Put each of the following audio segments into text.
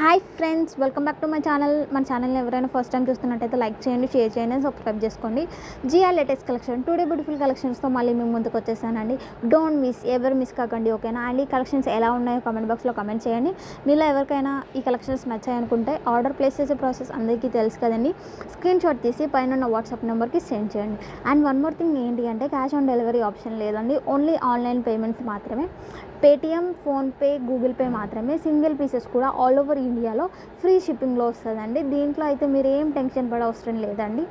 Hi friends, welcome back to my channel. మన ఛానల్ని ఎవరైనా ఫస్ట్ టైం చూస్తున్నట్టయితే లైక్ చేయండి, షేర్ చేయండి, సబ్స్క్రైబ్ చేసుకోండి. GR latest collection today beautiful కలెక్షన్స్తో మళ్ళీ మేము ముందుకు వచ్చేసానండి. డోంట్ ఎవరు మిస్ కాకండి, ఓకేనా? అండ్ ఈ కలెక్షన్స్ ఎలా ఉన్నాయో కామెంట్ బాక్స్లో కామెంట్ చేయండి. మీలో ఎవరికైనా ఈ కలెక్షన్స్ నచ్చాయనుకుంటే ఆర్డర్ ప్లేస్ చేసే ప్రాసెస్ అందరికీ తెలుసు కదండి. స్క్రీన్ షాట్ తీసి పైన ఉన్న వాట్సాప్ నెంబర్కి సెండ్ చేయండి. అండ్ వన్ మోర్ థింగ్ ఏంటి అంటే క్యాష్ ఆన్ డెలివరీ ఆప్షన్ లేదండి, ఓన్లీ ఆన్లైన్ పేమెంట్స్ మాత్రమే. పేటిఎం, ఫోన్పే, గూగుల్ పే మాత్రమే. సింగిల్ పీసెస్ కూడా ఆల్ ఓవర్ ఇండియాలో ఫ్రీ షిప్పింగ్లో వస్తుందండి. దీంట్లో అయితే మీరు ఏం టెన్షన్ పడే అవసరం లేదండి.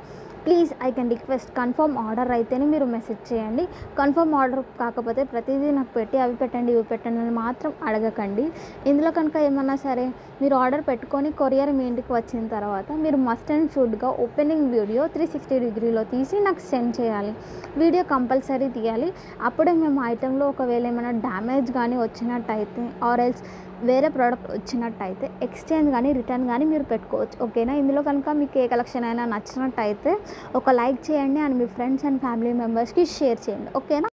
Please I can request, confirm order అయితేనే మీరు మెసేజ్ చేయండి. కన్ఫర్మ్ ఆర్డర్ కాకపోతే ప్రతిదీ నాకు పెట్టి అవి పెట్టండి ఇవి పెట్టండి అని మాత్రం అడగకండి. ఇందులో కనుక ఏమన్నా సరే మీరు ఆర్డర్ పెట్టుకొని కొరియర్ మీ ఇంటికి వచ్చిన తర్వాత మీరు మస్ట్ అండ్ షుడ్గా ఓపెనింగ్ వీడియో 360 డిగ్రీలో తీసి నాకు సెండ్ చేయాలి. వీడియో కంపల్సరీ తీయాలి. అప్పుడే మేము ఐటెంలో ఒకవేళ ఏమైనా డ్యామేజ్ కానీ వచ్చినట్టయితే ఆర్ ఎల్స్ వేరే ప్రోడక్ట్ వచ్చినట్టయితే ఎక్స్చేంజ్ కానీ రిటర్న్ కానీ మీరు పెట్టుకోవచ్చు, ఓకేనా? ఇందులో కనుక మీకు ఏ కలెక్షన్ అయినా నచ్చినట్టయితే ఒక లైక్ చేయండి and me friends and family మెంబర్స్కి షేర్ చేయండి, ఓకేనా?